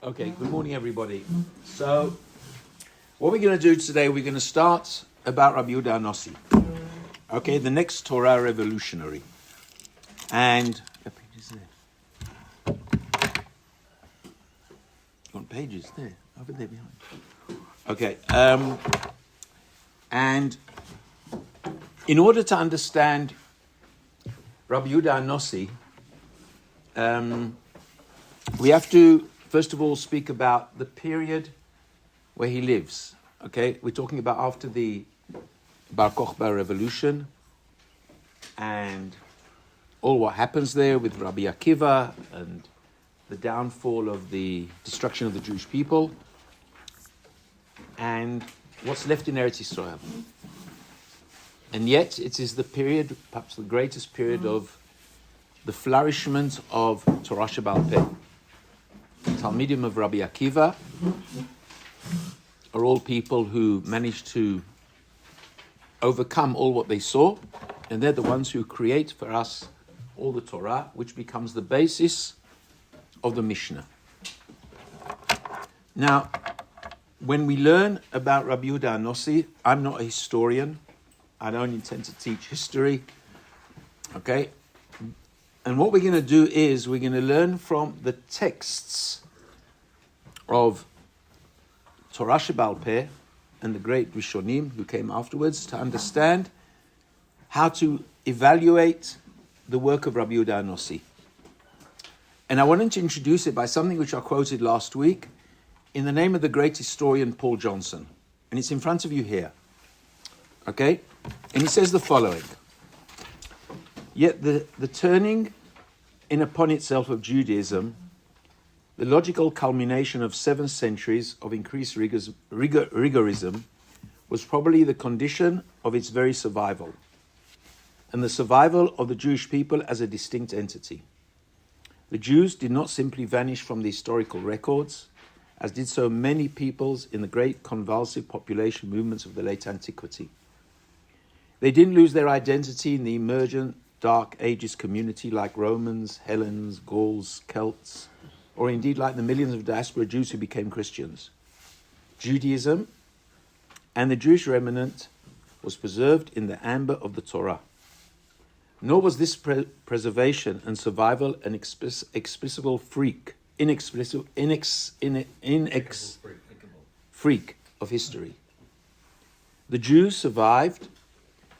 Okay, good morning, everybody. So, what we're going to do today, we're going to start about Rabbi Yehuda Hanasi. Okay, the next Torah revolutionary. And the pages there. You want pages there, over there behind. Okay, and in order to understand Rabbi Yehuda Hanasi, we have to first of all speak about the period where he lives. Okay, we're talking about after the Bar Kokhba revolution and all what happens there with Rabbi Akiva and the downfall of the destruction of the Jewish people and what's left in Eretz Yisrael. And yet it is the period, perhaps the greatest period of the flourishment of Torah Sheba'al Peh. Talmidim of Rabbi Akiva are all people who managed to overcome all what they saw, and they're the ones who create for us all the Torah, which becomes the basis of the Mishnah. Now, when we learn about Rabbi Yehuda Hanasi, I'm not a historian. I don't intend to teach history. Okay? And what we're going to do is we're going to learn from the texts of Torah Sheba'al Peh and the great Rishonim who came afterwards to understand how to evaluate the work of Rabbi Yehuda Hanasi. And I wanted to introduce it by something which I quoted last week in the name of the great historian Paul Johnson. And it's in front of you here. Okay? And he says the following. Yet the turning in upon itself of Judaism, the logical culmination of 7 centuries of increased rigorism, was probably the condition of its very survival, and the survival of the Jewish people as a distinct entity. The Jews did not simply vanish from the historical records, as did so many peoples in the great convulsive population movements of the late antiquity. They didn't lose their identity in the emergent Dark Ages community like Romans, Hellenes, Gauls, Celts, or indeed like the millions of diaspora Jews who became Christians. Judaism and the Jewish remnant was preserved in the amber of the Torah. Nor was this preservation and survival an inexplicable freak of history. The Jews survived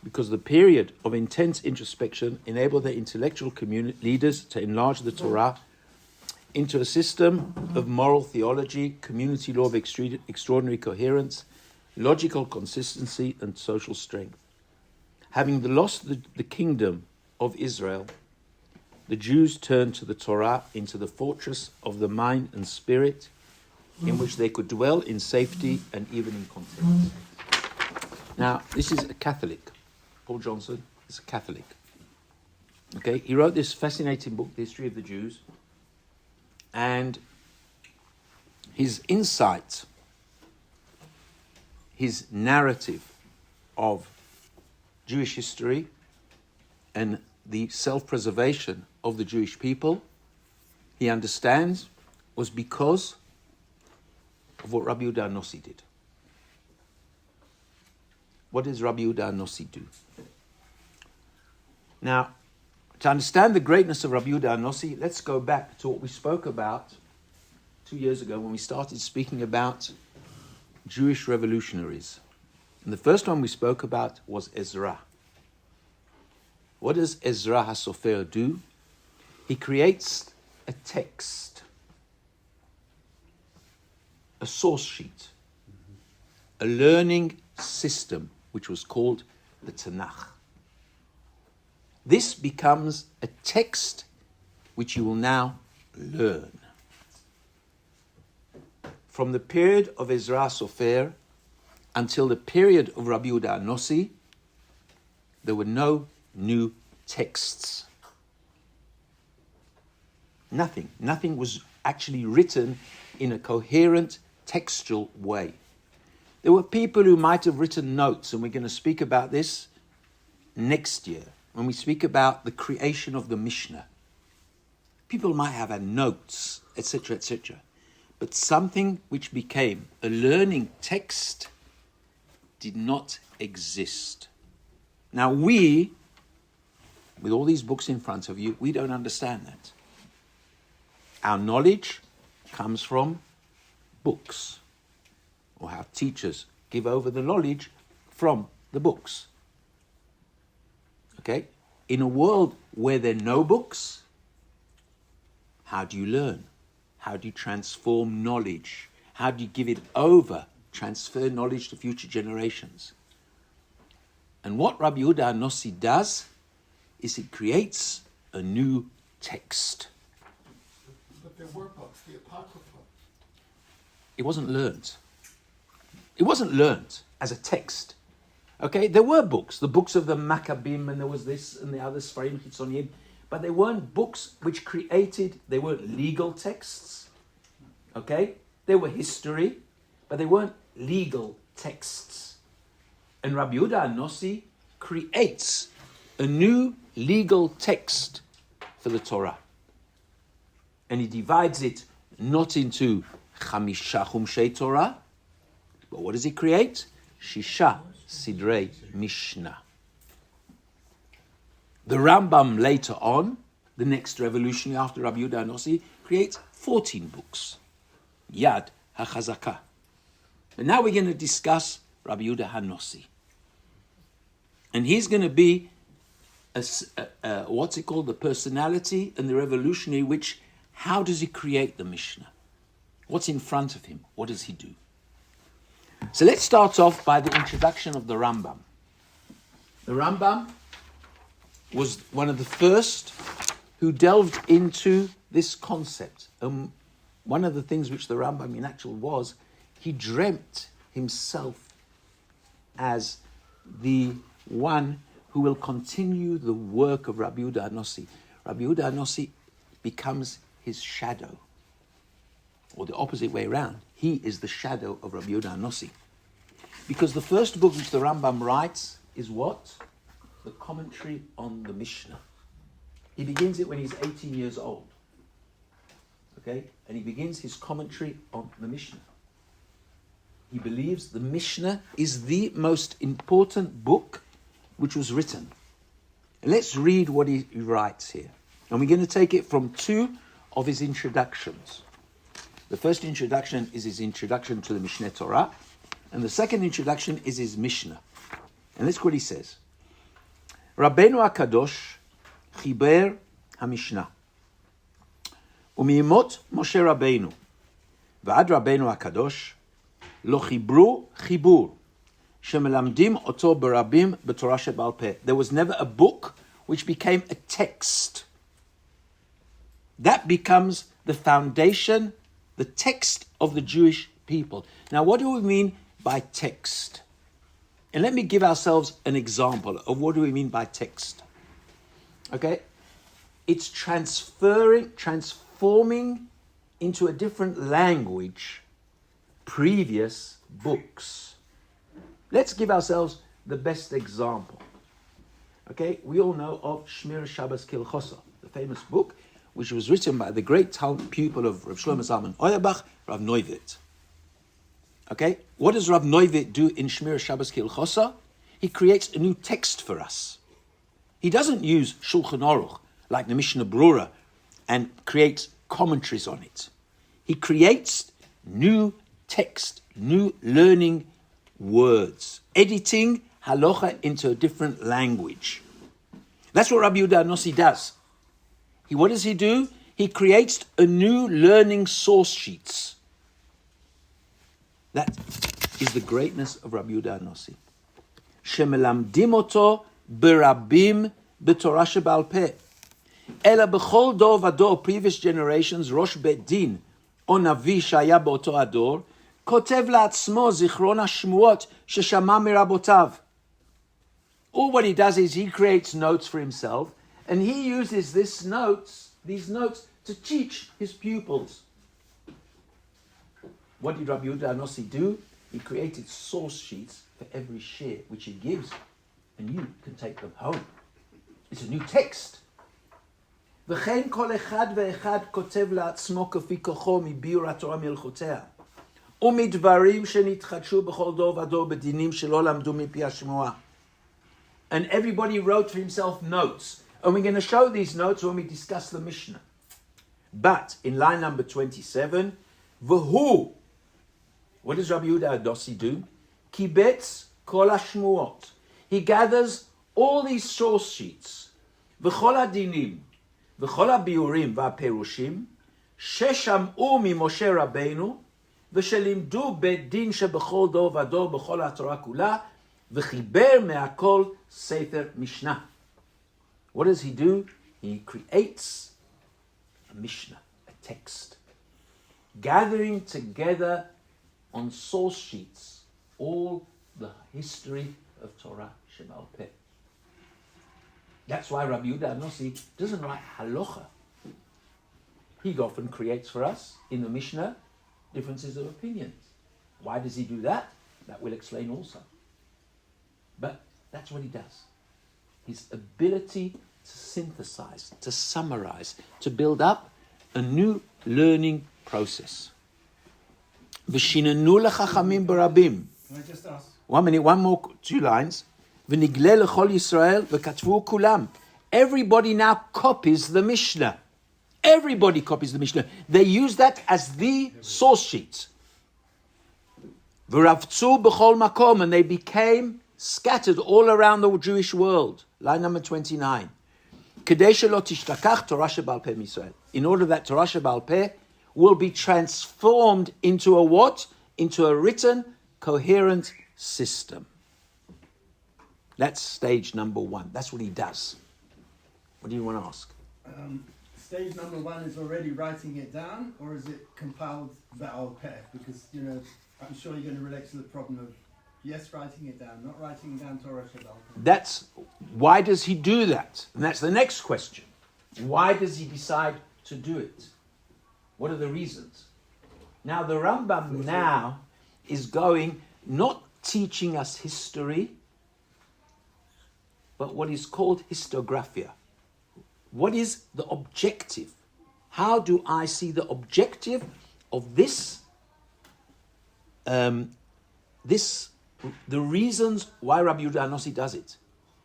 because the period of intense introspection enabled their intellectual community leaders to enlarge the Torah into a system of moral theology, community law of extraordinary coherence, logical consistency, and social strength. Having lost the kingdom of Israel, the Jews turned to the Torah into the fortress of the mind and spirit in which they could dwell in safety and even in content. Now, this is a Catholic. Paul Johnson is a Catholic. Okay, he wrote this fascinating book, The History of the Jews, and his insight, his narrative of Jewish history and the self-preservation of the Jewish people, he understands, was because of what Rabbi Yehuda Hanasi did. What does Rabbi Yehuda Hanasi do? Now, to understand the greatness of Rabbi Yehuda Hanasi, let's go back to what we spoke about 2 years ago when we started speaking about Jewish revolutionaries. And the first one we spoke about was Ezra. What does Ezra HaSofer do? He creates a text, a source sheet, a learning system, which was called the Tanakh. This becomes a text which you will now learn. From the period of Ezra Sofer until the period of Rabbi Yehuda Hanasi, there were no new texts. Nothing was actually written in a coherent textual way. There were people who might have written notes, and we're going to speak about this next year when we speak about the creation of the Mishnah. People might have had notes, etc., etc. But something which became a learning text did not exist. Now we, with all these books in front of you, we don't understand that. Our knowledge comes from books, or our teachers give over the knowledge from the books. Okay? In a world where there are no books, how do you learn? How do you transform knowledge? How do you give it over, transfer knowledge to future generations? And what Rabbi Yehuda Hanasi does is it creates a new text. But there were books, the Apocrypha. It wasn't learned. It wasn't learned as a text. Okay, there were books, the books of the Maccabim, and there was this and the other Sfarim Chitzoniyim, but they weren't books which created, they weren't legal texts. Okay, they were history, but they weren't legal texts. And Rabbi Yehuda Hanasi creates a new legal text for the Torah. And he divides it not into Chamisha Chumshei Torah, but what does he create? Shisha Sidrei Mishnah. The Rambam later on, the next revolutionary after Rabbi Yehuda Hanasi, creates 14 books. Yad HaChazakah. And now we're going to discuss Rabbi Yehuda Hanasi. And he's going to be, what's it called? The personality and the revolutionary, which, how does he create the Mishnah? What's in front of him? What does he do? So let's start off by the introduction of the Rambam. The Rambam was one of the first who delved into this concept. One of the things which the Rambam in actual was, he dreamt himself as the one who will continue the work of Rabbi Yehuda Hanasi. Rabbi Yehuda Hanasi becomes his shadow. Or the opposite way around. He is the shadow of Rabbi Yehuda Hanasi. Because the first book which the Rambam writes is what? The commentary on the Mishnah. He begins it when he's 18 years old. Okay? And he begins his commentary on the Mishnah. He believes the Mishnah is the most important book which was written. And let's read what he writes here. And we're going to take it from two of his introductions. The first introduction is his introduction to the Mishneh Torah, and the second introduction is his Mishnah. And let's what he says. Rabbeinu Hakadosh chiber HaMishnah. U'mi'imot Moshe Rabbeinu. V'ad Rabbeinu Hakadosh lo chibru chibur. Shemelamdim oto berabim b'Torah she'ba'al peh. There was never a book which became a text. That becomes the foundation, the text of the Jewish people. Now, what do we mean by text? And let me give ourselves an example of what do we mean by text. Okay? It's transforming into a different language previous books. Let's give ourselves the best example. Okay? We all know of Shmir Shabbos Kilchosa, the famous book which was written by the great pupil of Rav Shlomo Zalman Auerbach, Rav Neuwirth. Okay, what does Rav Neuwirth do in Shmir Shabbos Kilchosa? He creates a new text for us. He doesn't use Shulchan Aruch like the Mishnah Brura and creates commentaries on it. He creates new text, new learning words, editing halacha into a different language. That's what Rabbi Yehuda Hanasi does. What does he do? He creates a new learning source sheets. That is the greatness of Rabbi Yehuda Hanasi. Shemelamdim oto berabim b'Torah she'ba'al peh. Ela b'chol dor v'dor, previous generations, Rosh Bet Din, או נביא שהיה באותו הדור, כותב לעצמו זיכרון השמועות ששמע מרבותיו. All what he does is he creates notes for himself, and he uses these notes to teach his pupils. What did Rabbi Yehuda Hanasi do? He created source sheets for every shir, which he gives, and you can take them home. It's a new text. וכן כל אחד ואחד כותב לעצמו כפי כוחו מביאור התורה מהלכותיה. ומדברים שנתחדשו בכל דור ודור בדינים שלא למדו מפי השמועה. And everybody wrote for himself notes. And we're going to show these notes when we discuss the Mishnah. But in line number 27, V'hu, what does Rabbi Yehuda Hanasi do? Kibetz kol hashmuot. He gathers all these source sheets. V'chol hadinim, v'chol habiurim v'aperushim, shesham'u mimoshe Rabbeinu, v'shelimdu bedin shebechol dor v'dor b'chol haTorah kula, v'chiber me'akol sefer Mishnah. What does he do? He creates a Mishnah, a text, gathering together on source sheets all the history of Torah Sheba'al Peh. That's why Rabbi Yehuda Hanasi doesn't write halacha. He often creates for us in the Mishnah differences of opinions. Why does he do that? That we'll explain also. But that's what he does. His ability to synthesize, to summarize, to build up a new learning process. V'shinanu l'chachamim barabim. Can I just ask? 1 minute, one more, 2 lines. V'nigle l'chol Yisrael v'katvu kulam. Everybody now copies the Mishnah. Everybody copies the Mishnah. They use that as the source sheet. V'ravtzu b'chol makom, and they became scattered all around the Jewish world. Line number 29. Kedei shelo tishtakach Torah sheba'al peh Yisrael. In order that Torah sheba'al peh will be transformed into a what? Into a written, coherent system. That's stage number 1. That's what he does. What do you want to ask? Stage number 1 is already writing it down, or is it compiled Ba'al Peh? Because, I'm sure you're going to relate to the problem of, yes, writing it down, not writing down Torah Sheba'al Peh. That's, why does he do that? And that's the next question. Why does he decide to do it? What are the reasons? Now, the Rambam now is going, not teaching us history, but what is called histographia. What is the objective? How do I see the objective of this? The reasons why Rabbi Yehuda Hanasi does it.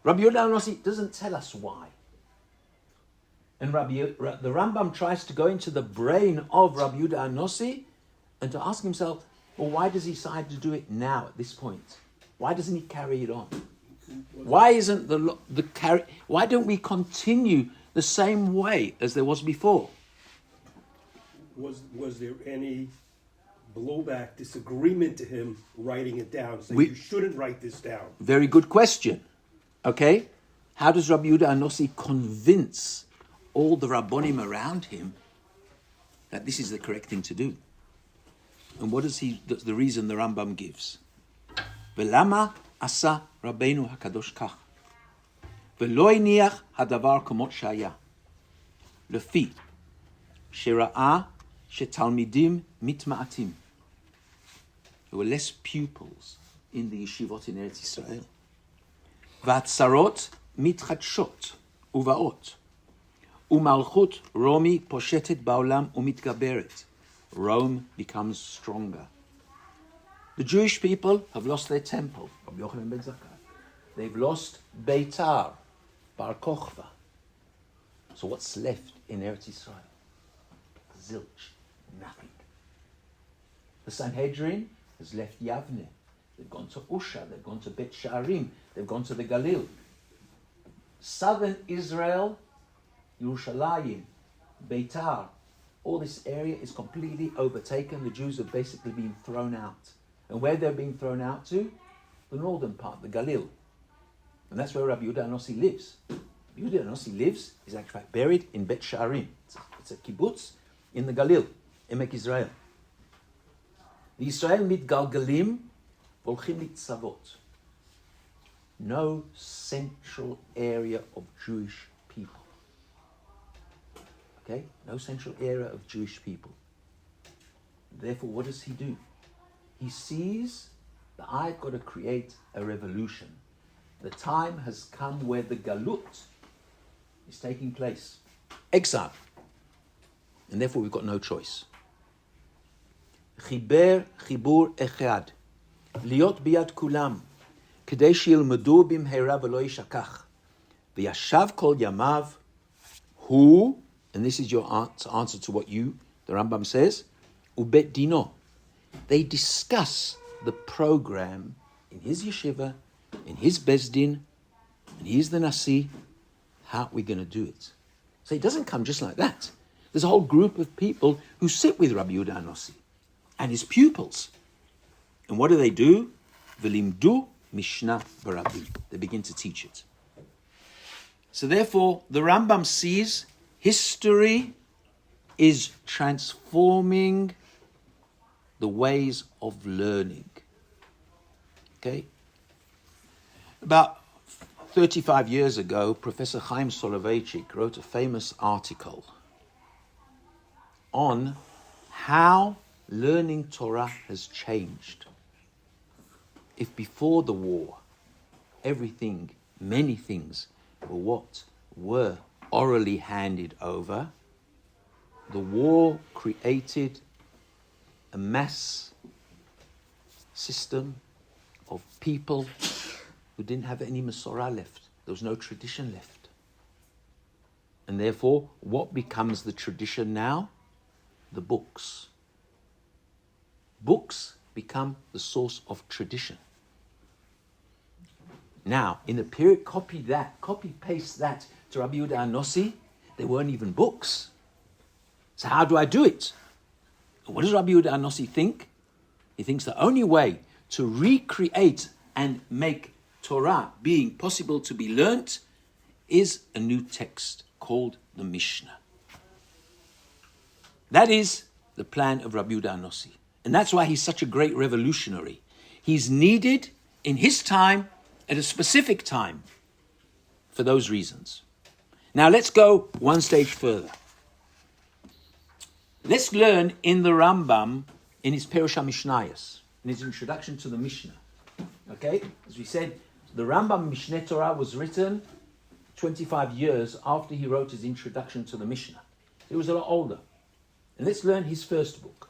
Rabbi Yehuda Hanasi doesn't tell us why. And the Rambam tries to go into the brain of Rabbi Yehuda Hanasi and to ask himself, well, why does he decide to do it now at this point? Why doesn't he carry it on? Why isn't why don't we continue the same way as there was before? Was there any blowback, disagreement to him writing it down, saying you shouldn't write this down? Very good question. Okay? How does Rabbi Yehuda Hanasi convince all the Rabbonim around him that this is the correct thing to do? And what is the reason the Rambam gives? Velama asa Rabbeinu Hakadosh kach. Velo iniach hadavar komot shaya. Lefi shera'a shetalmidim mitma'atim. There were less pupils in the yeshivot in Eretz Yisrael. V'atzarot mitchadshot uvaot. Umalchut Romi poshetet ba'olam umitgaberet. Rome becomes stronger. The Jewish people have lost their temple. Rabbi Yochanan ben Zakkai. They've lost Beitar, Bar Kochva. So what's left in Eretz Yisrael? Zilch, nothing. The Sanhedrin has left Yavne. They've gone to Usha, they've gone to Bet Sha'arim, they've gone to the Galil. Southern Israel, Yerushalayim, Beitar, all this area is completely overtaken. The Jews have basically been thrown out. And where they're being thrown out to? The northern part, the Galil. And that's where Rabbi Yehuda Hanasi lives. Rabbi Yehuda Hanasi lives, is actually buried in Bet Sha'arim. It's a kibbutz in the Galil, Emek Israel. The Israel mitgalgalim volchim litzavot. No central area of Jewish people. Okay? No central area of Jewish people. Therefore, what does he do? He sees that I've got to create a revolution. The time has come where the galut is taking place. exile. And therefore we've got no choice. חיבר חיבור אחד, להיות ביד כולם, כדי שילמדו במהרה ולא ישכח. וישב כל ימיו, הוא, and this is your answer to what the Rambam says, ובית דינו. They discuss the program in his yeshiva, in his bezdin, and he's the Nasi, how we're going to do it. So it doesn't come just like that. There's a whole group of people who sit with Rabbi Yehuda Hanasi and his pupils. And what do? V'limdu Mishnah Barabi. They begin to teach it. So therefore, the Rambam sees history is transforming the ways of learning. Okay? About 35 years ago, Professor Chaim Soloveitchik wrote a famous article on how learning Torah has changed. If before the war, many things were orally handed over, the war created a mass system of people who didn't have any Masorah left. There was no tradition left. And therefore, what becomes the tradition now? The books. Books become the source of tradition. Now, in the period, copy-paste that to Rabbi Yehuda Hanasi, there weren't even books. So how do I do it? What does Rabbi Yehuda Hanasi think? He thinks the only way to recreate and make Torah being possible to be learnt is a new text called the Mishnah. That is the plan of Rabbi Yehuda Hanasi. And that's why he's such a great revolutionary. He's needed in his time at a specific time for those reasons. Now let's go one stage further. Let's learn in the Rambam, in his Perush HaMishnayos, in his introduction to the Mishnah. Okay? As we said, the Rambam Mishneh Torah was written 25 years after he wrote his introduction to the Mishnah. He was a lot older. And let's learn his first book.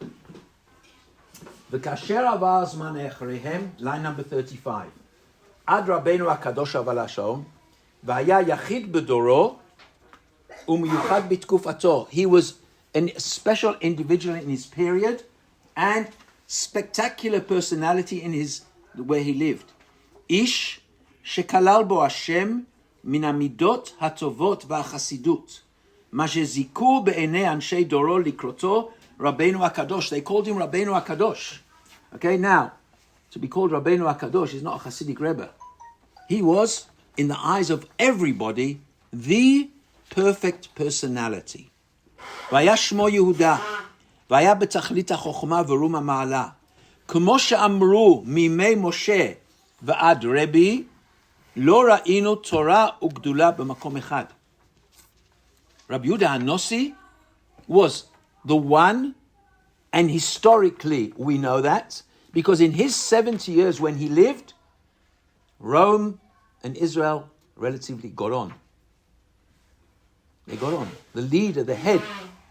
V'kasher avar zman echreihem, line number 35. Ad Rabbeinu Hakadosh aval hashom, v'haya yachid b'doro, u'miyuchad b'tkufato. He was a special individual in his period and spectacular personality in where he lived. Ish shekalal bo Hashem min hamidot hatovot v'achasidut. Ma sheziku be'enei anshei doro likroto Rabbeinu Hakadosh. They called him Rabbeinu Hakadosh. Okay, now, to be called Rabbeinu Hakadosh is not a Hasidic Rebbe. He was, in the eyes of everybody, the perfect personality. והיה שמו יהודה, והיה בתכלית החוכמה ורום המעלה. כמו שאמרו מימי משה ועד רבי, לא ראינו תורה וגדולה במקום אחד. Rabbi Yehuda Hanasi was the one, and historically we know that, because in his 70 years when he lived, Rome and Israel relatively got on. They got on. The leader, the head,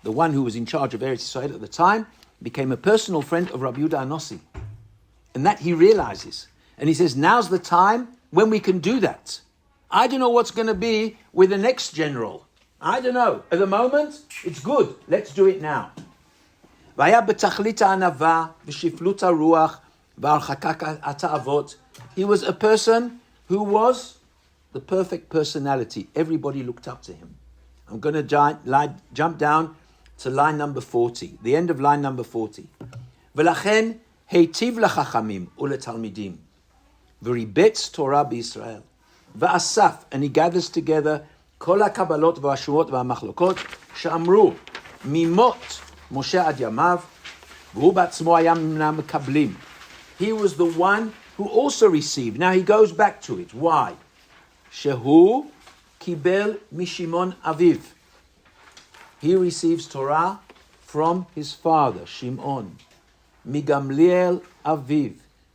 the one who was in charge of Eretz Yisrael at the time, became a personal friend of Rabbi Yehuda Hanasi. And that he realizes. And he says, now's the time when we can do that. I don't know what's going to be with the next general. I don't know. At the moment, it's good. Let's do it now. והיה בתכלית הענווה ושפלות הרוח והרחקת התאוות. He was a person who was the perfect personality. Everybody looked up to him. I'm going to jump down to line number 40, the end of line number 40. ולכן היטיב לחכמים ולתלמידים, וריבץ תורה בישראל, ואסף, and he gathers together כל הקבלות והשבועות והמחלוקות, שאמרו ממות משה עד ימיו, והוא בעצמו היה מן המקבלים. He was the one who also received. Now he goes back to it. Why? שהוא קיבל משמעון אביו. He receives Torah from his father, Shimon. מגמליאל אביו.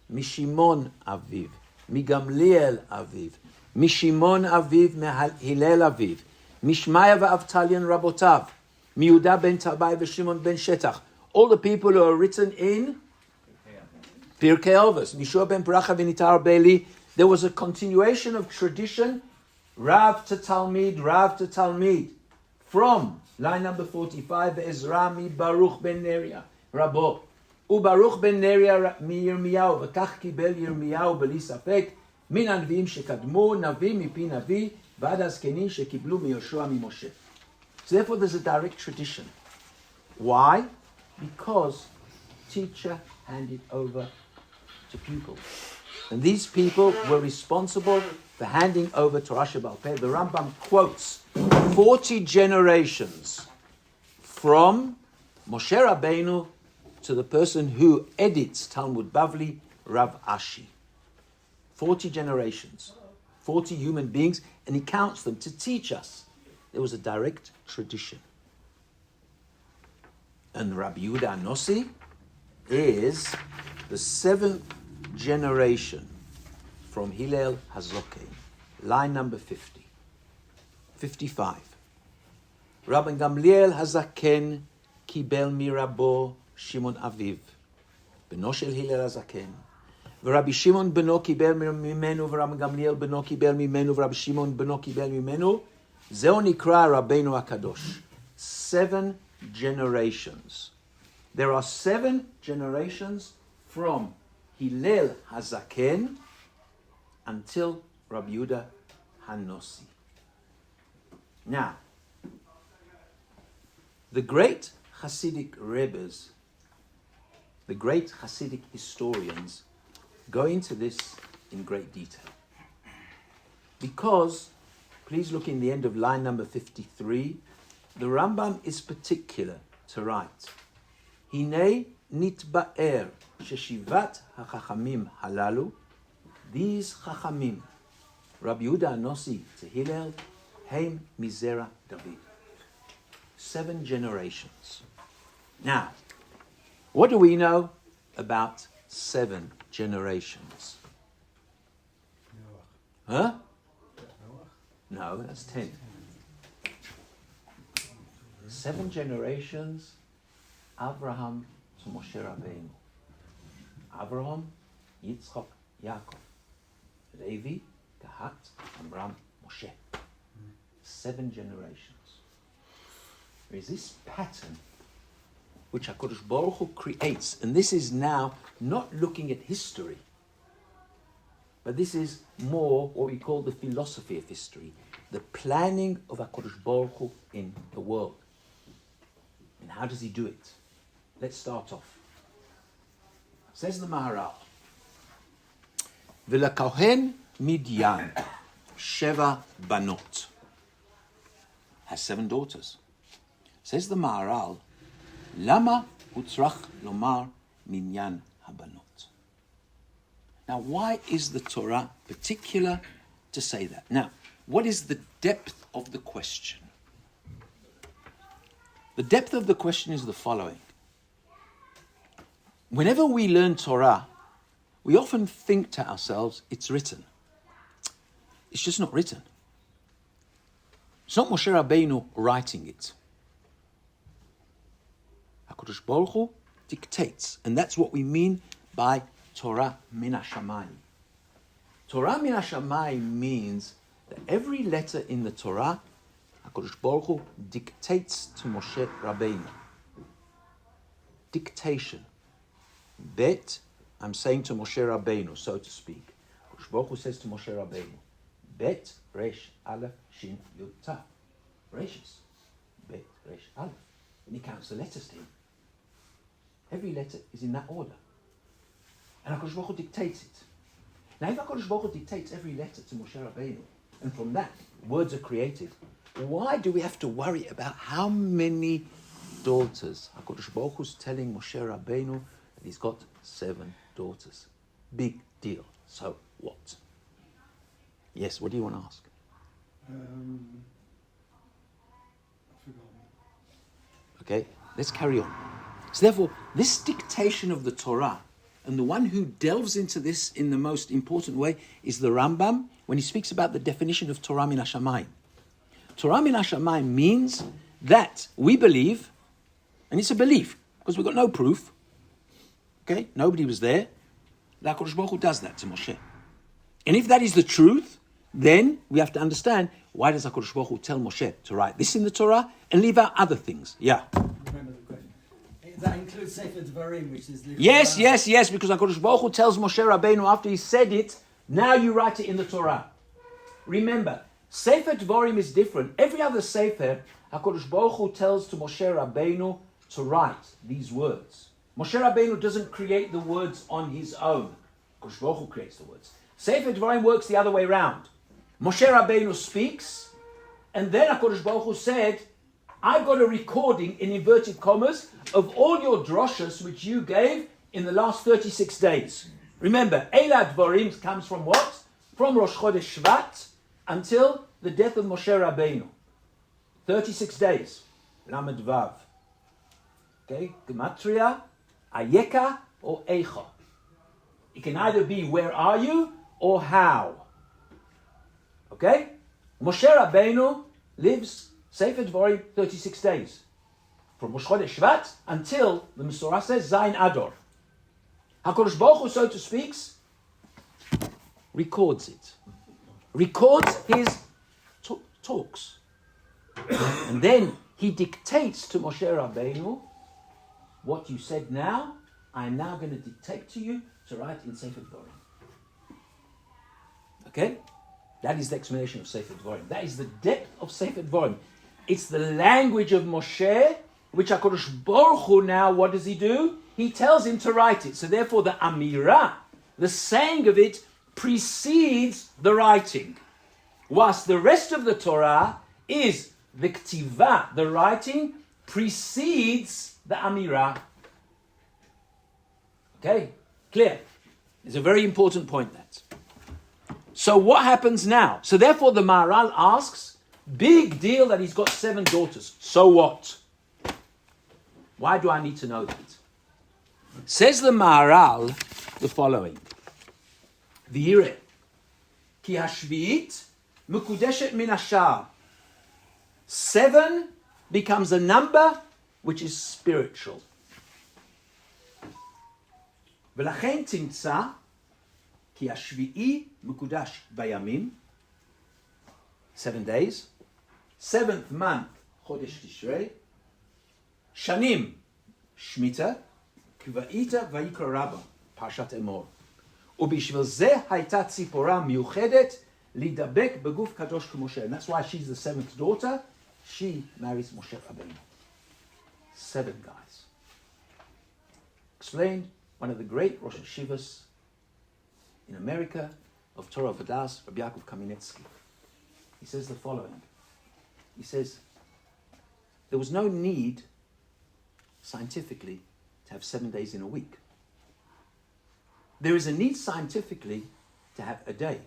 משמעון אביו. מגמליאל אביו. משמעון אביו, מהלל אביו. Mishmaya v'Avtalian Rabotav, Miuda ben Tabai v'Shimon ben Shetach. All the people who are written in Pirkei Avos. Mishua ben Bracha v'Nitar Beli. There was a continuation of tradition, Rav to Talmid, Rav to Talmid. From line number 45, Ezra mi Baruch ben Neria, Rabo. וברוך בן נריה מירמיהו, וכך קיבל ירמיהו בלי ספק, מן הנביאים שקדמו, נביא מפי נביא, ועד הזקנים שקיבלו מיהושע ממשה. So therefore there's a direct tradition. Why? Because teacher handed over to pupil. And these people were responsible for handing over Torah Sheba'al Peh. The Rambam quotes 40 generations from Moshe Rabbeinu to the person who edits Talmud Bavli, Rav Ashi. 40 generations, 40 human beings, and he counts them to teach us. There was a direct tradition. And Rabbi Yehuda Hanasi is the 7th generation from Hillel HaZoken, line number 50. 55. Rabbi Gamliel HaZaken קיבל מרבו שמעון אביו, בנו של הלל הזקן, ורבי שמעון בנו קיבל ממנו, ורבי גמליאל בנו קיבל ממנו, ורבי שמעון בנו קיבל ממנו. זהו נקרא רבינו הקדוש. 7 generations. There are 7 generations from Hillel HaZaken until Rabbi Yehuda Hanasi. Now, the great Hasidic Rebbes, the great Hasidic historians, go into this in great detail. Because, please look in the end of line number 53, the Rambam is particular to write, Hinei nitba'er sheshivat hachachamim halalu, these chachamim, Rabbi Yehuda Hanasi to Hillel, heim mizera David. 7 generations. Now, what do we know about 7 generations? Huh? No, that's 10. 7 generations, Abraham to Moshe Rabbeinu. Abraham, Yitzchak, Yaakov. Levi, Kehat, Amram, Moshe. 7 generations. There is this pattern which HaKadosh Baruch Hu creates, and this is now not looking at history, but this is more what we call the philosophy of history, the planning of HaKadosh Baruch Hu in the world. And how does he do it? Let's start off. Says the Maharal, V'lekohen Midyan, Sheva Banot, has 7 daughters. Says the Maharal, Lama utzrach lomar minyan habanot. Now, why is the Torah particular to say that? Now, what is the depth of the question? The depth of the question is the following. Whenever we learn Torah, we often think to ourselves, it's written. It's just not written. It's not Moshe Rabbeinu writing it. HaKadosh Baruch Hu dictates, and that's what we mean by Torah min hashamayim. Torah min hashamayim means that every letter in the Torah, HaKadosh Baruch Hu dictates to Moshe Rabbeinu. Dictation. Bet, I'm saying to Moshe Rabbeinu, so to speak. HaKadosh Baruch Hu says to Moshe Rabbeinu, Bet, Resh, Aleph, Shin, Yud, Tav. Reshis. Bet, Resh, Aleph. And he counts the letters to him. Every letter is in that order. And HaKadosh Baruch Hu dictates it. Now, if HaKadosh Baruch Hu dictates every letter to Moshe Rabbeinu, and from that, words are created, why do we have to worry about how many daughters? HaKadosh Baruch Hu is telling Moshe Rabbeinu that he's got 7 daughters. Big deal. So what? Yes, what do you want to ask? I forgot. Okay, let's carry on. So therefore, this dictation of the Torah, and the one who delves into this in the most important way is the Rambam, when he speaks about the definition of Torah min hashamayim. Torah min hashamayim means that we believe, and it's a belief, because we've got no proof, okay, nobody was there, that HaKadosh Baruch Hu does that to Moshe. And if that is the truth, then we have to understand, why does HaKadosh Baruch Hu tell Moshe to write this in the Torah and leave out other things? Yeah. Remember the question. That includes Sefer Dvarim, which is... Yes, because HaKadosh Baruch Hu tells Moshe Rabbeinu after he said it, now you write it in the Torah. Remember, Sefer Dvarim is different. Every other Sefer, HaKadosh Baruch Hu tells to Moshe Rabbeinu to write these words. Moshe Rabbeinu doesn't create the words on his own. HaKadosh Baruch Hu creates the words. Sefer Dvarim works the other way around. Moshe Rabbeinu speaks, and then HaKadosh Baruch Hu said, I've got a recording, in inverted commas, of all your droshes which you gave in the last 36 days. Remember, Eila Dvarim comes from what? From Rosh Chodesh Shvat until the death of Moshe Rabbeinu. 36 days. Lamed Vav. Okay? Gematria, Ayeka, or Eicha. It can either be where are you or how. Okay? Moshe Rabbeinu lives Sefer Dvarim 36 days. From Rosh Chodesh Shvat until, the Mesorah says, Zayin Ador. HaKadosh Baruch Hu, so to speak, records it. Records his talks. And then he dictates to Moshe Rabbeinu, what you said now, I am now going to dictate to you to write in Sefer Dvarim. Okay? That is the explanation of Sefer Dvarim. That is the depth of Sefer Dvarim. It's the language of Moshe, which HaKadosh Baruch Hu now, what does he do? He tells him to write it. So therefore the Amirah, the saying of it, precedes the writing. Whilst the rest of the Torah is the K'tivah, the writing, precedes the Amirah. Okay? Clear? It's a very important point, that. So what happens now? So therefore the Maharal asks, big deal that he's got 7 daughters. So what? Why do I need to know that? Says the Maharal the following. V'yireh, ki hashvi'it mekudeshet min hashar. 7 becomes a number which is spiritual. V'lachen timtza ki hashvi'i mekudash bayamim. 7 days. 7th month, Chodesh Tishrei. Shanim, Shmita. Kvaita vayikra Rabba, Parshat Emor. ובשביל זה הייתה ציפורה מיוחדת להידבק בגוף קדוש כמשה. And that's why she's the 7th daughter. She marries Moshe Rabbeinu. 7 guys. Explained one of the great Rosh Hashivas in America of Torah Vadas, Rabbi Yaakov Kamenetsky. He says the following. He says, there was no need scientifically to have 7 days in a week. There is a need scientifically to have a day.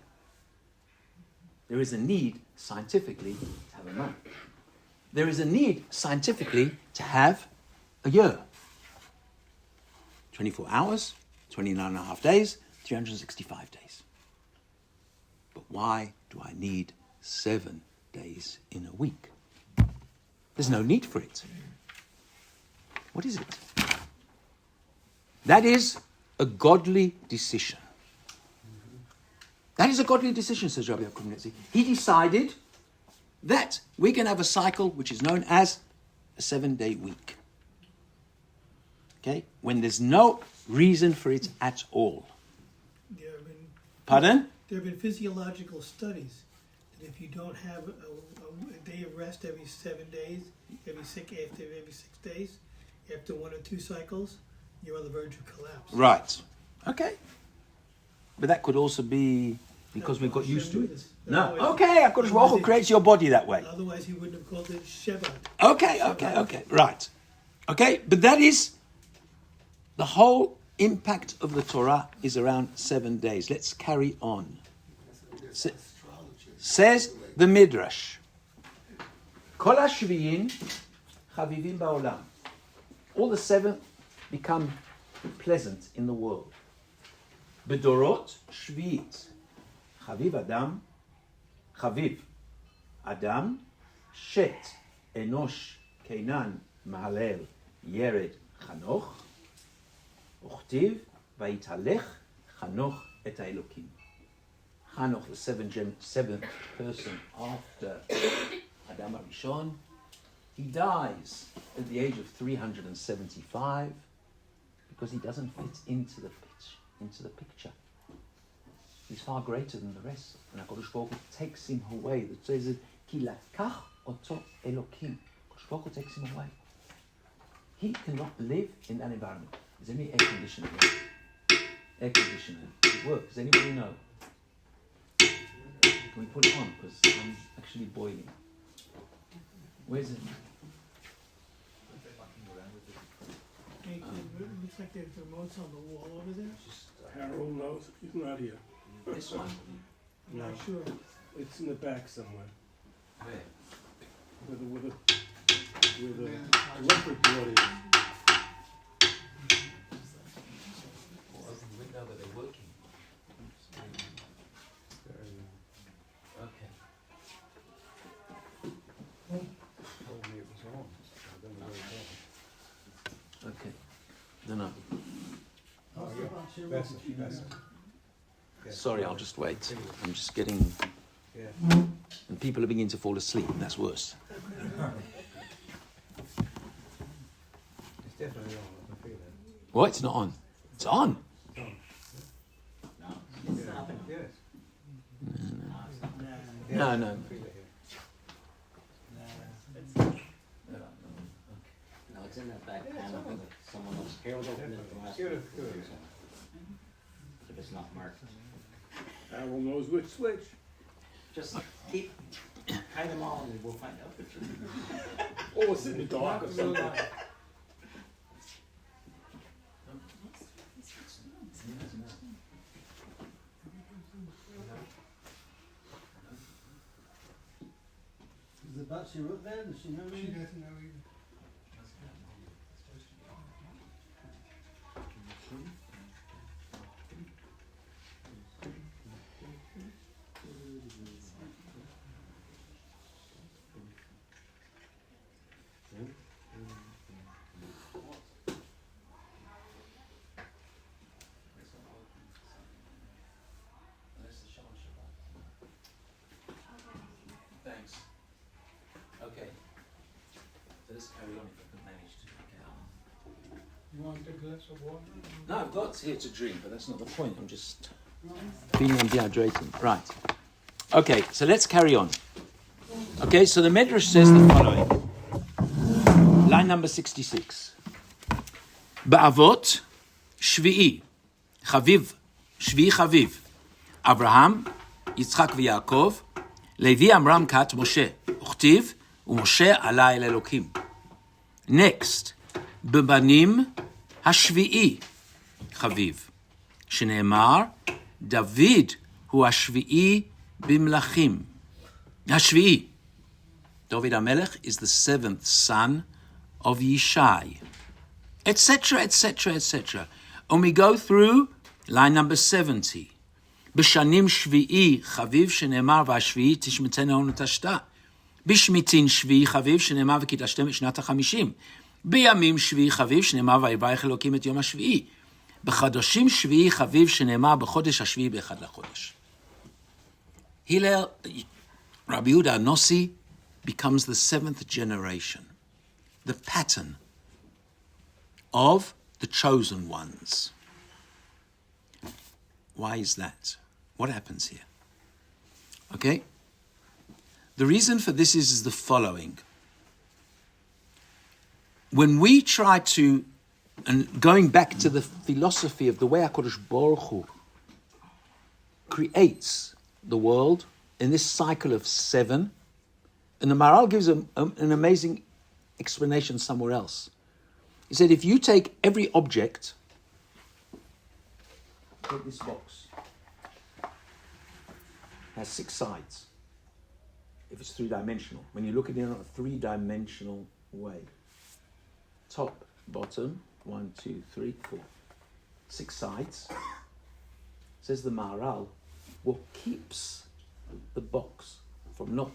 There is a need scientifically to have a month. There is a need scientifically to have a year. 24 hours, 29 and a half days, 365 days. But why do I need 7 days in a week? There's no need for it. What is it? That is a godly decision. That is a godly decision, says Rabbi Yehuda. He decided that we can have a cycle which is known as a 7-day week. Okay? When there's no reason for it at all. Pardon? There have been physiological studies that if you don't have a day of rest every 7 days, every 6 days, after 1 or 2 cycles, you're on the verge of collapse. Right. Okay. But that could also be because we've got used to it. No. Okay, HaKadosh Baruch Hu creates your body that way. Otherwise he wouldn't have called it Shabbat. Okay. Right. Okay, but that is the whole impact of the Torah is around 7 days. Let's carry on. Says the Midrash. Kol hashviyin chavivim ba'olam. All the 7 become pleasant in the world. Bedorot shvi'it. Chaviv Adam, Shet, Enosh, Kenan, Mahalel, Yered, Chanoch, Uchtiv, Vaitalech, Chanoch et Elokim. Chanoch, the seventh person after Adam HaRishon, he dies at the age of 375 because he doesn't fit into the picture. He's far greater than the rest. And HaKadosh Baruch Hu takes him away. It says, Ki lakach oto Elokim. HaKadosh Baruch Hu takes him away. He cannot live in that environment. Is there any air conditioner here? Air conditioner. Does it work? Does anybody know? Can we put it on? Because I'm actually boiling. Where's it? It looks like there's remotes on the wall over there. Harold knows. He's not here. This one? I'm not sure. It's in the back somewhere. Where? Where the electric board is. Open the window, but they're working. Okay. Told me it was on. I don't know where it's on. Okay. No. That's it. Sorry, I'll just wait. I'm just getting... Yeah. And people are beginning to fall asleep, and that's worse. It's definitely on. I can feel it. What? It's not on. It's on. It's on. No. Yes. No. I can feel it here. No, it's in that back panel that someone else. Harold opened it the last Good. week. If it's not marked. Harold knows which switch. Just keep, try them all and we'll find out which one. Oh, it's in the dark or something. Is the bat she wrote there? Does she know? She doesn't know either. Thanks. Okay. So let's carry on if I can manage to. You want a glass of water? No, I've got here to drink, but that's not the point. I'm just feeling I'm dehydrating. Right. Okay, so let's carry on. Okay, so the Medrash says the following. Line number 66. Ba'avot shvi'i chaviv shvi'i chaviv Abraham, Yitzchak v'Yaakov Levi Amram kat Moshe Uchtiv u'Moshe ala el Elokim. Next, בבנים השביעי חביב, שנאמר, דוד הוא השביעי במלכים. השביעי. David HaMelech is the seventh son of Yishai, etc., etc., etc. And we go through line number 70. בשנים שביעי חביב שנאמר והשביעי תשמטנה ונטשתה. בשמיטין שביעי חביב שנאמר וקידשתם את שנת ה-50. בימים שביעי חביב שנאמר ויברך אלוקים את יום השביעי. בחודשים שביעי חביב שנאמר בחודש השביעי באחד לחודש. הלל, Rabbi Yehuda Hanasi becomes the seventh generation, the pattern of the chosen ones. Why is that? What happens here? Okay? The reason for this is the following. When we try to, and going back to the philosophy of the way HaKadosh Baruch Hu creates the world in this cycle of 7, and the Maharal gives an amazing explanation somewhere else. He said, if you take every object, take this box, has 6 sides. If it's 3-dimensional, when you look at it in a 3-dimensional way, top, bottom, 1, 2, 3, 4, 6 sides. Says the Maharal, what keeps the box from not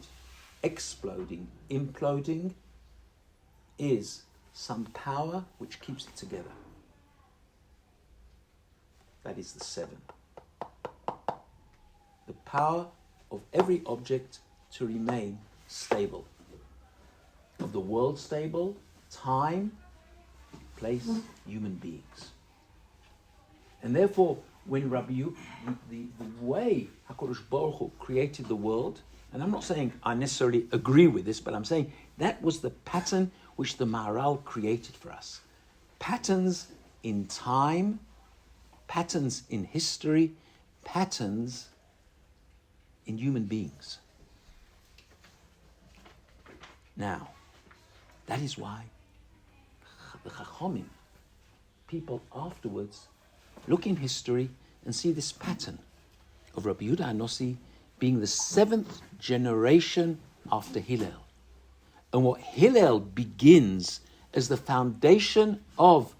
exploding, imploding, is some power which keeps it together. That is the 7. The power of every object to remain stable. Of the world stable, time, place, human beings. And therefore, when the way HaKadosh Baruch Hu created the world, and I'm not saying I necessarily agree with this, but I'm saying that was the pattern which the Maharal created for us. Patterns in time, patterns in history, patterns in human beings. Now, that is why the Chachomim, people afterwards, look in history and see this pattern of Rabbi Yehuda Hanasi being the 7th generation after Hillel. And what Hillel begins as the foundation of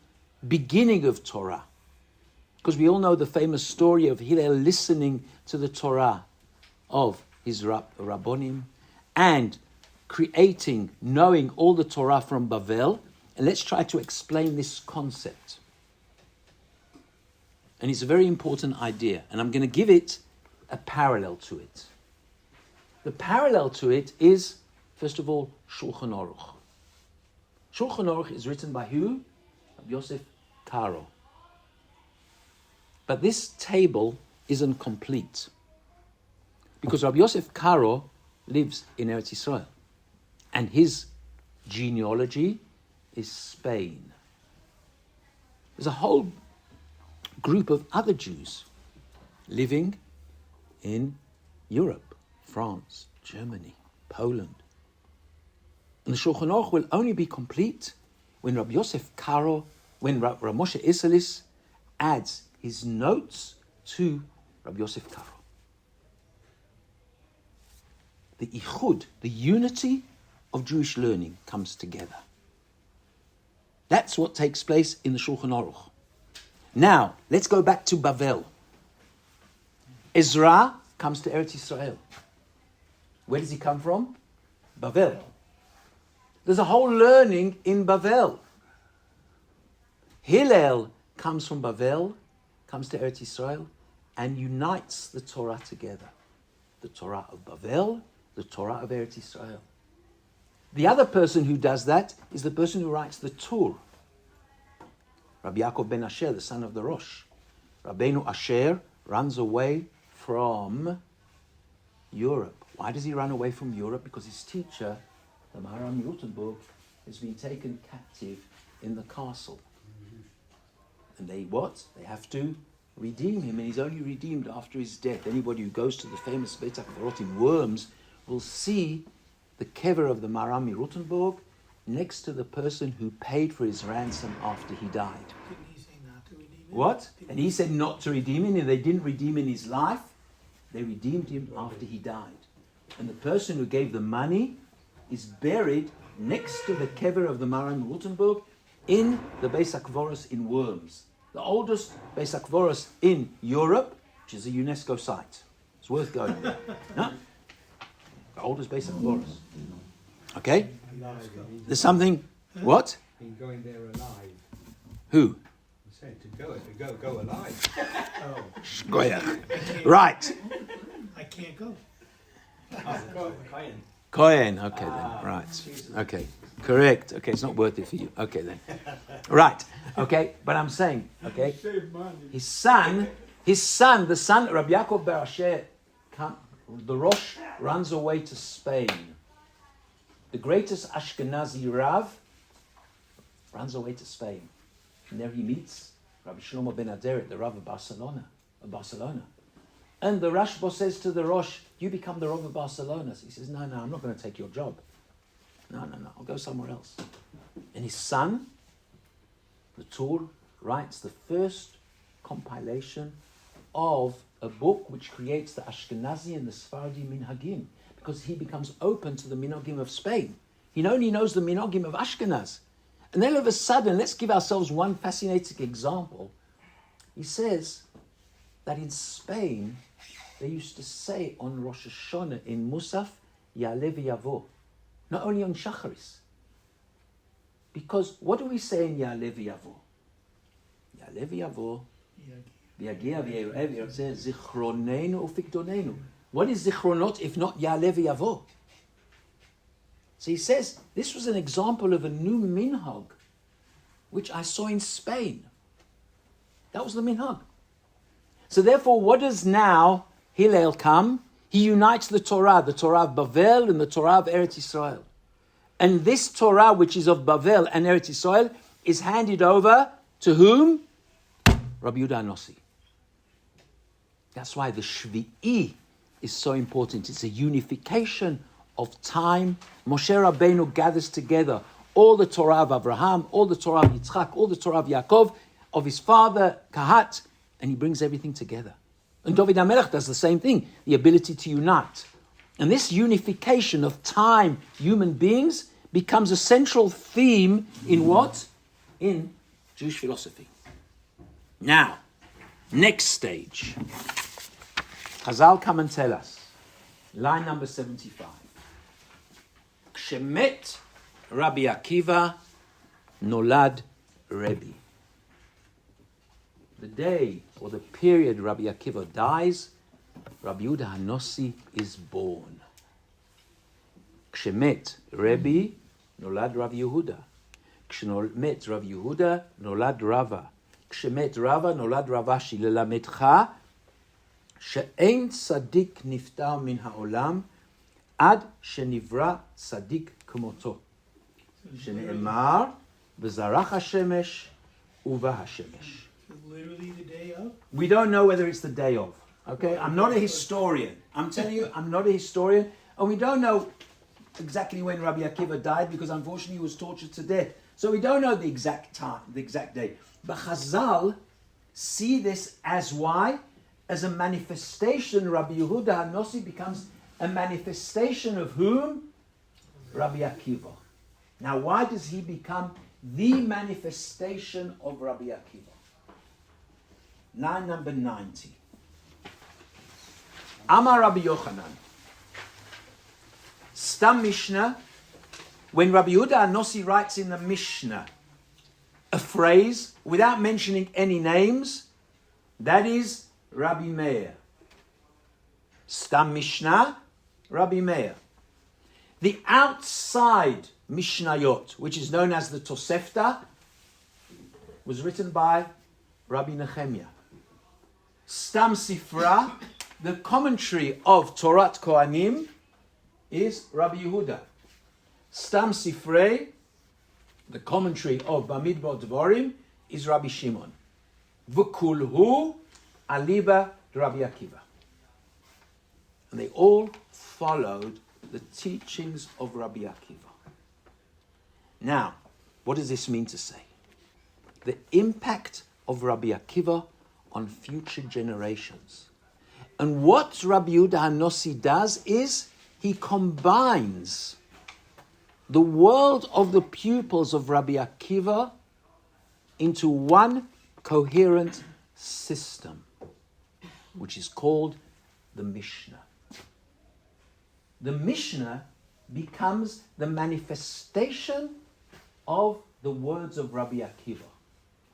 beginning of Torah. Because we all know the famous story of Hillel listening to the Torah of his Rabbonim and creating, knowing all the Torah from Bavel. And let's try to explain this concept. And it's a very important idea. And I'm going to give it a parallel to it. The parallel to it is, first of all, Shulchan Aruch. Shulchan Aruch is written by who? Rabbi Yosef Karo. But this table isn't complete. Because Rabbi Yosef Karo lives in Eretz Yisrael. And his genealogy is Spain. There's a whole group of other Jews living in Europe, France, Germany, Poland. And the Shulchan Aruch will only be complete when Rabbi Yosef Karo, when Rav Moshe Isserlis adds his notes to Rabbi Yosef Karo. The ichud, the unity of Jewish learning comes together. That's what takes place in the Shulchan Aruch. Now, let's go back to Bavel. Ezra comes to Eretz Yisrael. Where does he come from? Bavel. There's a whole learning in Bavel. Hillel comes from Bavel, comes to Eretz Yisrael, and unites the Torah together. The Torah of Bavel, the Torah of Eretz Yisrael. The other person who does that is the person who writes the Tur. Rabbi Yaakov ben Asher, the son of the Rosh. Rabbeinu Asher runs away from Europe. Why does he run away from Europe? Because his teacher, the Maharam Rothenburg, has been taken captive in the castle. And they have to redeem him, and he's only redeemed after his death. Anybody who goes to the famous Beit HaKvarot in Worms will see the kever of the Maharam Rothenburg next to the person who paid for his ransom after he died. Didn't he say not to redeem him? What? And he said not to redeem him, and they didn't redeem in his life. They redeemed him after he died. And the person who gave the money is buried next to the kever of the Maharam Rothenburg in the Beis HaKvoros in Worms. The oldest Beis HaKvoros in Europe, which is a UNESCO site. It's worth going there. No? The oldest Beis HaKvoros. Okay? There's something... What? Been going there alive. Who? I'm saying to go alive. Oh. Shkoyach. Right. I can't go. Kohen. Okay then. Right. Okay. Correct. Okay, it's not worth it for you. Okay then. Right. Okay, but I'm saying, okay, his son, the son, Rabbi Yaakov bar Asher, the Rosh runs away to Spain. The greatest Ashkenazi Rav runs away to Spain. And there he meets Rabbi Shlomo ben Aderet, the Rav of Barcelona. And the Rashba says to the Rosh, you become the Rav of Barcelona. So he says, no, I'm not going to take your job. No, I'll go somewhere else. And his son, the Tur, writes the first compilation of a book which creates the Ashkenazi and the Sephardi minhagim, because he becomes open to the minhagim of Spain. He only knows the minhagim of Ashkenaz. And then all of a sudden, let's give ourselves one fascinating example. He says that in Spain, they used to say on Rosh Hashanah in Musaf, Ya'aleh v'yavo. Not only on Shacharis. Because what do we say in Ya'aleh v'yavo? Ya'aleh v'yavo. V'yagia v'yerev. It says zichronenu ufikdonenu. What is zichronot if not Ya'aleh v'yavo? So he says, this was an example of a new minhag, which I saw in Spain. That was the minhag. So therefore, what does now Hillel come? He unites the Torah of Bavel and the Torah of Eretz Yisrael. And this Torah, which is of Bavel and Eretz Yisrael, is handed over to whom? Rabbi Yehuda Hanasi. That's why the Shvi'i is so important. It's a unification of time. Moshe Rabbeinu gathers together all the Torah of Abraham, all the Torah of Yitzchak, all the Torah of Yaakov, of his father, Kahat, and he brings everything together. And David HaMelech does the same thing, the ability to unite. And this unification of time, human beings, becomes a central theme in what? In Jewish philosophy. Now, next stage. Chazal come and tell us. Line number 75. Kshemet Rabbi Akiva nolad Rebbe. The day or the period Rabbi Akiva dies, Rabbi Yehuda Hanasi is born. Kshemet Rebbe nolad Rabbi Yehuda. Kshemet Rabbi Yehuda nolad Rava. Kshemet Rava nolad Ravashi lelametcha she'ein tzadik niftar min ha'olam ad shenivra tzadik k'moto. Shene'emar v'zarach hashemesh uva hashemesh. Literally the day of? We don't know whether it's the day of. Okay, I'm not a historian. I'm telling you, I'm not a historian. And we don't know exactly when Rabbi Akiva died because unfortunately he was tortured to death. So we don't know the exact time, the exact day. But Chazal see this as why? As a manifestation. Rabbi Yehuda Hanasi becomes a manifestation of whom? Rabbi Akiva. Now why does he become the manifestation of Rabbi Akiva? Line number 90. Amar Rabbi Yochanan. Stam Mishnah. When Rabbi Yehuda Hanasi writes in the Mishnah a phrase without mentioning any names, that is Rabbi Meir. Stam Mishnah, Rabbi Meir. The outside Mishnayot, which is known as the Tosefta, was written by Rabbi Nechemya. Stam Sifra, the commentary of Torat Kohanim, is Rabbi Yehuda. Stam Sifrei, the commentary of Bamidbar Dvarim, is Rabbi Shimon. V'kulhu aliba Rabbi Akiva. And they all followed the teachings of Rabbi Akiva. Now, what does this mean to say? The impact of Rabbi Akiva on future generations. And what Rabbi Yehuda Hanasi does is he combines the world of the pupils of Rabbi Akiva into one coherent system, which is called the Mishnah. The Mishnah becomes the manifestation of the words of Rabbi Akiva.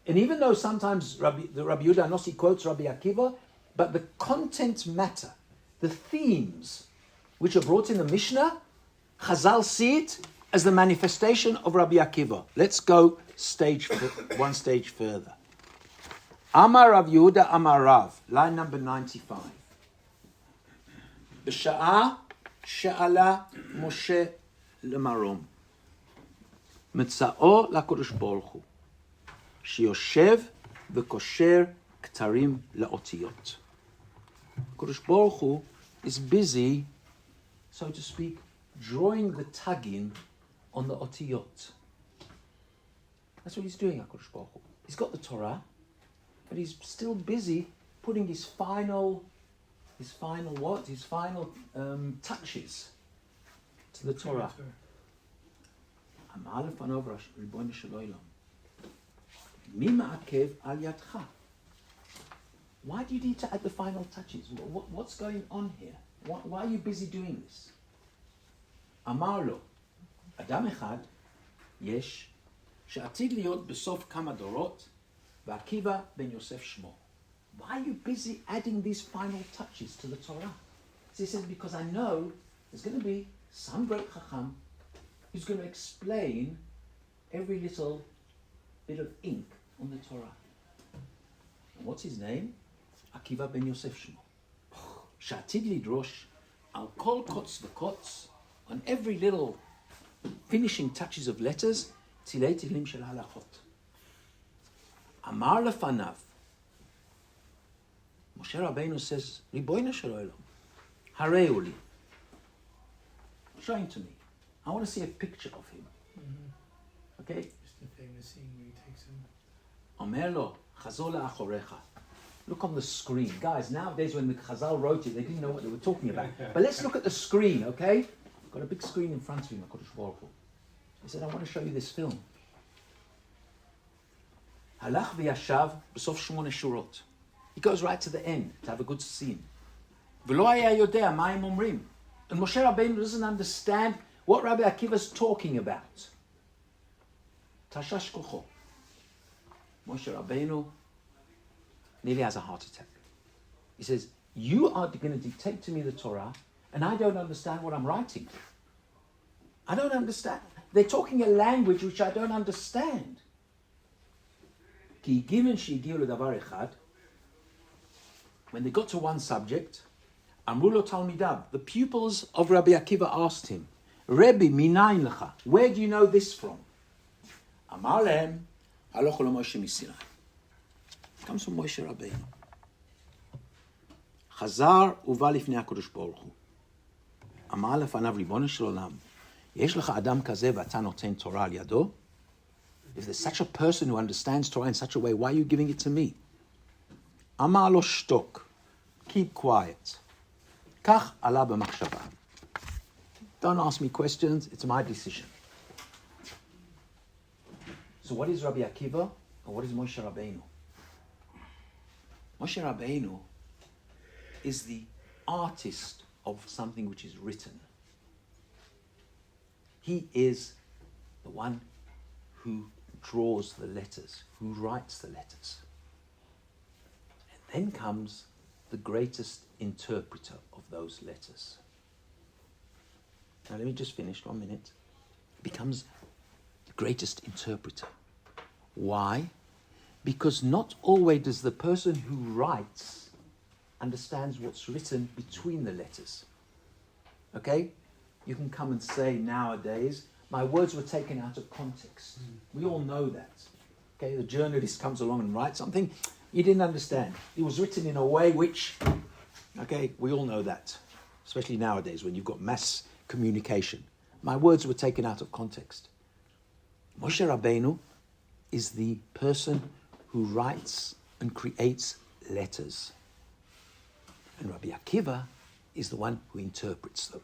And even though sometimes Rabbi Yehuda Hanasi quotes Rabbi Akiva, but the content matter, the themes which are brought in the Mishnah, Chazal see it as the manifestation of Rabbi Akiva. Let's go one stage further. Amar Rav Yehuda Amar Rav, line number 95. B'sha'a she'ala Moshe l'marom. Metza'o l'Kodesh Baruch Hu. Sheyoshev v'kosher ktarim la'otiyot. Kodesh Baruch Hu is busy, so to speak, drawing the tagin on the otiyot. That's what he's doing, HaKadosh Baruch Hu. He's got the Torah, but he's still busy putting his final touches to the Torah. Amar lefanov Ribono shel Olam. Mi ma'akev al yadcha. Why do you need to add the final touches? What's going on here? Why are you busy doing this? אמר לו, אדם אחד יש שעתיד להיות בסוף כמה דורות, ועקיבא בן יוסף שמו. Why are you busy adding these final touches to the Torah? So he says, because I know there's going to be some great Chacham who's going to explain every little bit of ink on the Torah. And what's his name? Akiva ben Yosef Shmo. Sha'atid lidrosh al kol kotz v'kotz, on every little finishing touches of letters, tzilei tilim shel halachot. Amar lefanav. Moshe Rabbeinu says, Ribono shel olam, hareu li. Show him to me. I want to see a picture of him. Okay? Just the famous scene where he takes him. Omer lo, chazor la'achorecha. Look on the screen. Guys, nowadays when the Chazal wrote it, they didn't know what they were talking about. But let's look at the screen, okay? I've got a big screen in front of me, HaKadosh Baruch Hu. He said, I want to show you this film. Halach v'yashav b'sof shmone shurot. He goes right to the end to have a good scene. V'lo haya yodea ma im omrim. And Moshe Rabbeinu doesn't understand what Rabbi Akiva's talking about. Tashash kocho. Moshe Rabbeinu nearly has a heart attack. He says, you are going to dictate to me the Torah, and I don't understand what I'm writing. I don't understand. They're talking a language which I don't understand. When they got to one subject, Amru lo talmidav, the pupils of Rabbi Akiva asked him, Rebbe, minayin lecha, where do you know this from? Amar lehem, haloch lo Moshe misinai. Comes from Moshe Rabbeinu. Chazar uva lifnei HaKadosh Baruch Hu. Amar lefanav ribono shel olam. Yesh lecha adam kazeh v'ata noten Torah al yado? If there's such a person who understands Torah in such a way, why are you giving it to me? Amar lo shtok. Keep quiet. Kach ala b'machshava. Don't ask me questions, it's my decision. So what is Rabbi Akiva and what is Moshe Rabbeinu? Moshe Rabbeinu is the artist of something which is written. He is the one who draws the letters, who writes the letters. And then comes the greatest interpreter of those letters. Now let me just finish 1 minute. He becomes the greatest interpreter. Why? Because not always does the person who writes understands what's written between the letters. Okay? You can come and say nowadays, my words were taken out of context. We all know that. Okay, the journalist comes along and writes something, he didn't understand. It was written in a way which, okay, we all know that. Especially nowadays when you've got mass communication. My words were taken out of context. Moshe Rabbeinu is the person who writes and creates letters. And Rabbi Akiva is the one who interprets them.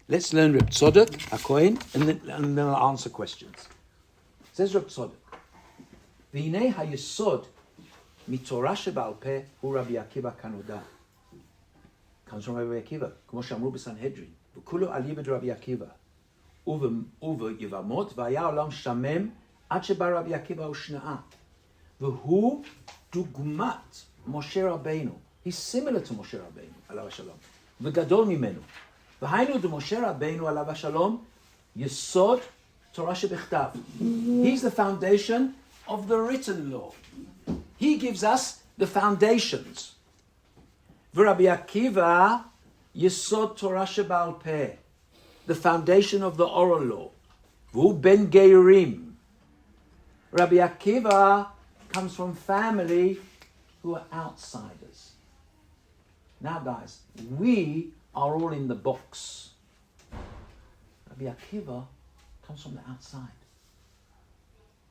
Let's learn Reb Tzodok, HaKohen, and then I'll answer questions. Says Reb Tzodok, V'hinei hayesod mitorah sheba'al peh hu Rabbi Akiva kanoda. Comes from Rabbi Akiva, כמו שאמרו בסנהדרין, וכולו על יבד רבי עקיבא. וביבמות והיה עולם שמם עד שבא רבי עקיבא ושנאה. והוא דוגמת משה רבינו. He's similar to משה רבינו, עליו השלום. וגדול ממנו. והיינו דמשה רבינו עליו השלום, יסוד תורה שבכתב. He's the foundation of the written law. He gives us the foundations. ורבי עקיבא, יסוד תורה שבעל פה. The foundation of the oral law. והוא בן גרים. Rabbi Akiva comes from family who are outsiders. Now guys, we are all in the box. Rabbi Akiva comes from the outside.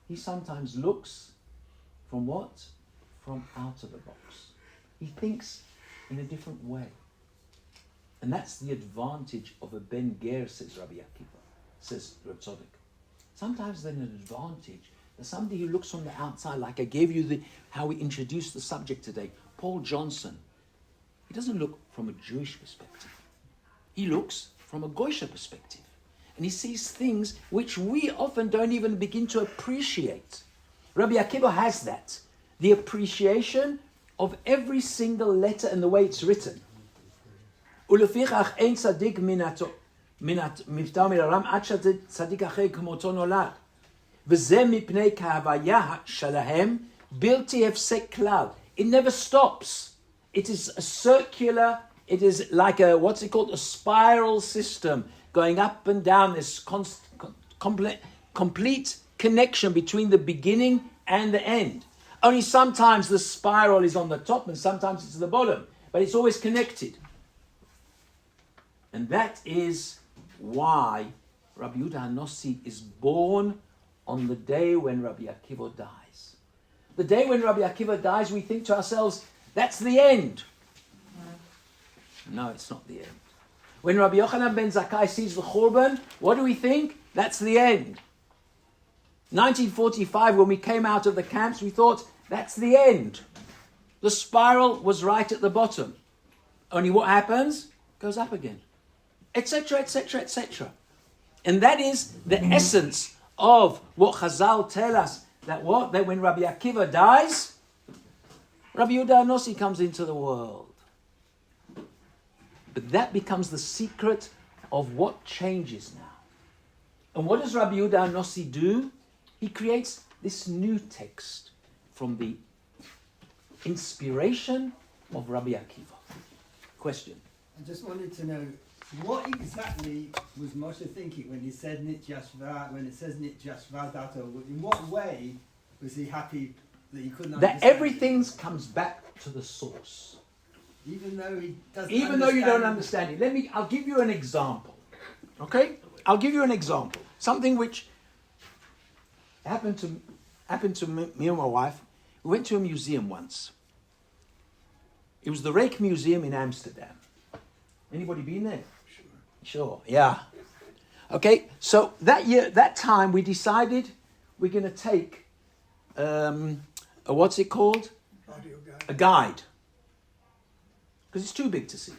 He sometimes looks from what? From out of the box. He thinks in a different way. And that's the advantage of a Ben Ger, says Rabbi Akiva, says Reb Tzodok. Sometimes there's an advantage. There's somebody who looks from the outside, like I gave you how we introduced the subject today. Paul Johnson. He doesn't look from a Jewish perspective. He looks from a Goysher perspective. and he sees things which we often don't even begin to appreciate. Rabbi Akiva has that, the appreciation of every single letter and the way it's written. ולפיכך אין צדיק מפטר מן העולם עד שצדיק אחר כמותו נולד. וזה מפני כהוויה שלהם בלתי הפסק כלל. It never stops. It is a circular, it is like a, what's it called, a spiral system going up and down, this complete connection between the beginning and the end. Only sometimes the spiral is on the top and sometimes it's at the bottom, but it's always connected. And that is why Rabbi Yehuda Hanasi is born on the day when Rabbi Akiva dies. The day when Rabbi Akiva dies, we think to ourselves, that's the end. No, it's not the end. When Rabbi Yochanan ben Zakkai sees the Churban, what do we think? That's the end. 1945, when we came out of the camps, we thought, that's the end. The spiral was right at the bottom. Only what happens? It goes up again. Etc., etc., etc. And that is the essence of what Chazal tell us, that when Rabbi Akiva dies, Rabbi Yehuda Hanasi comes into the world. But that becomes the secret of what changes now. And what does Rabbi Yehuda Hanasi do? He creates this new text from the inspiration of Rabbi Akiva. Question? I just wanted to know, what exactly was Moshe thinking when he said Nit Yashva, when it says Nit Yashva Dato? In what way was he happy that he couldn't understand? That everything comes back to the source. Even though he doesn't Even though you don't understand it. I'll give you an example. Okay? I'll give you an example. Something which happened to me and my wife. We went to a museum once. It was the Rake Museum in Amsterdam. Anybody been there? Sure, yeah. Okay, so that time we decided we're going to take what's it called? Audio guide. A guide. Because it's too big to see.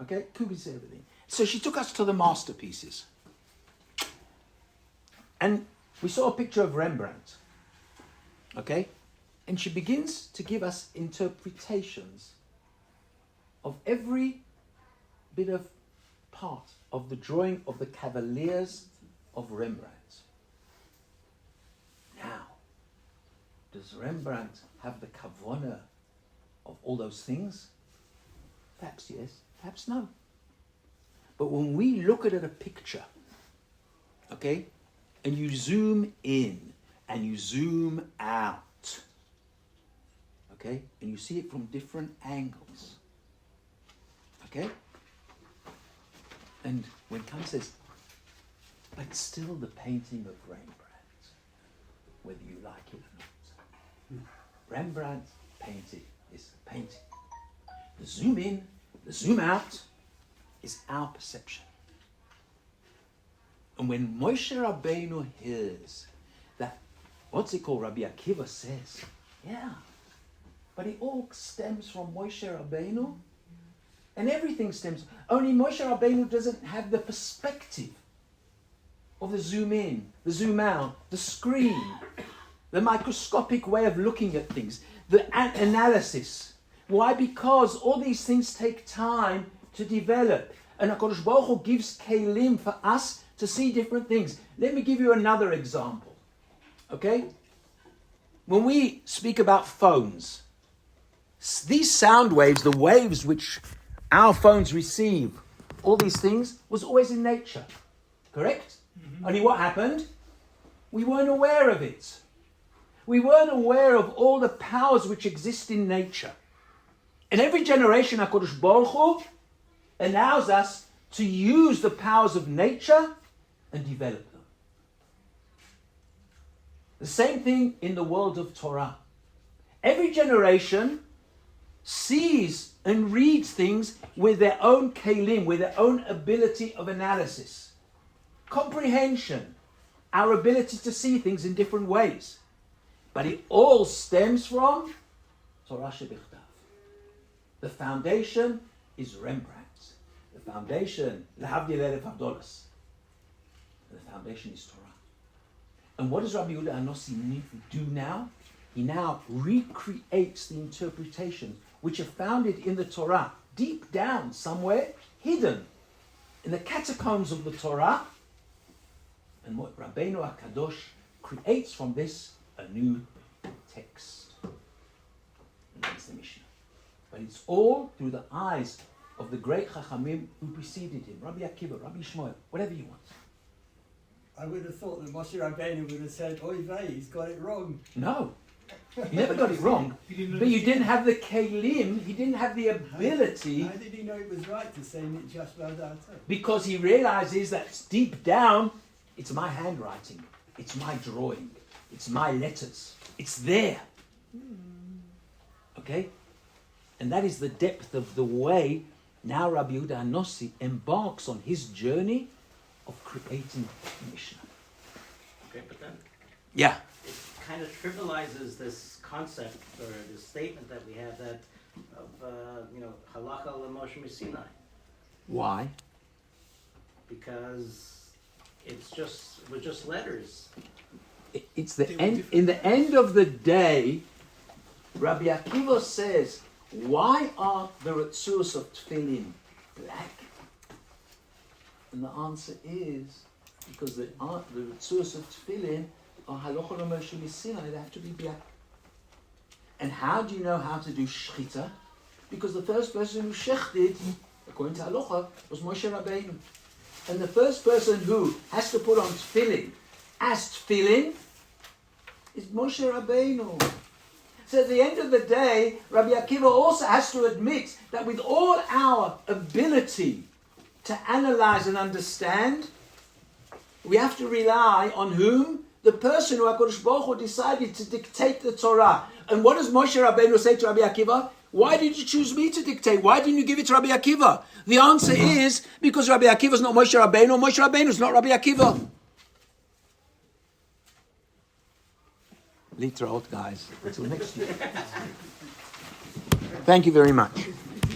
Okay, too big to see everything. So she took us to the masterpieces. And we saw a picture of Rembrandt. Okay? And she begins to give us interpretations of every bit of part of the drawing of the Cavaliers of Rembrandt. Now, does Rembrandt have the kavona of all those things? Perhaps yes, perhaps no. But when we look at a picture, okay, and you zoom in and you zoom out, okay, and you see it from different angles, okay, and when Kant says, but still the painting of Rembrandt, whether you like it or not. Rembrandt painted is the painting. The zoom in, the zoom out is our perception. And when Moshe Rabbeinu hears that, what's it called, Rabbi Akiva says, yeah, but it all stems from Moshe Rabbeinu. And everything stems. Only Moshe Rabbeinu doesn't have the perspective of the zoom in, the zoom out, the screen, the microscopic way of looking at things, the analysis. Why? Because all these things take time to develop. And HaKadosh Baruch Hu gives kelim for us to see different things. Let me give you another example. Okay? When we speak about phones, these sound waves, the waves which our phones receive, all these things, was always in nature. Correct? Mm-hmm. Only what happened? We weren't aware of it. We weren't aware of all the powers which exist in nature. And every generation, HaKadosh Baruch Hu allows us to use the powers of nature and develop them. The same thing in the world of Torah. Every generation sees and reads things with their own kelim, with their own ability of analysis. Comprehension, our ability to see things in different ways. But it all stems from Torah Shebichtav. The foundation is Rembrandt. The foundation, Lahavdil Elef Havdolos. And the foundation is Torah. And what does Rabbi Yehuda Hanasi do now? He now recreates the interpretations which are founded in the Torah, deep down somewhere, hidden in the catacombs of the Torah. And what Rabbeinu Hakadosh creates from this a new text. And that's the Mishnah. But it's all through the eyes of the great Chachamim who preceded him. Rabbi Akiva, Rabbi Shmuel, whatever you want. I would have thought that Moshe Rabbeinu would have said, "Oy vey, he's got it wrong." No. He never got it wrong. But you didn't have the kelim, he didn't have the ability. How did he know it was right to say Nitjash V'Adato? Because he realizes that deep down, it's my handwriting, it's my drawing, it's my letters, it's there. Okay? And that is the depth of the way now Rabbi Yehuda Hanasi embarks on his journey of creating Mishnah. Okay, but then Yeah. it kind of trivializes this concept or this statement that we have that of halakha l'Moshe Sinai, Why? because we're just letters. It's the end. In the end of the day, Rabbi Akiva says, why are the Ritzus of Tefillin black? And the answer is because the Ritzus of Tefillin are halacha l'Moshe Sinai. They have to be black. And how do you know how to do shchita? Because the first person who shechted, according to halacha, was Moshe Rabbeinu. And the first person who has to put on tefillin as tefillin is Moshe Rabbeinu. So at the end of the day, Rabbi Akiva also has to admit that with all our ability to analyze and understand, we have to rely on whom? The person who HaKadosh Baruch Hu decided to dictate the Torah. And what does Moshe Rabbeinu say to Rabbi Akiva? Why did you choose me to dictate? Why didn't you give it to Rabbi Akiva? The answer is because Rabbi Akiva is not Moshe Rabbeinu, Moshe Rabbeinu is not Rabbi Akiva. Litraot, guys. Until next year. Thank you very much.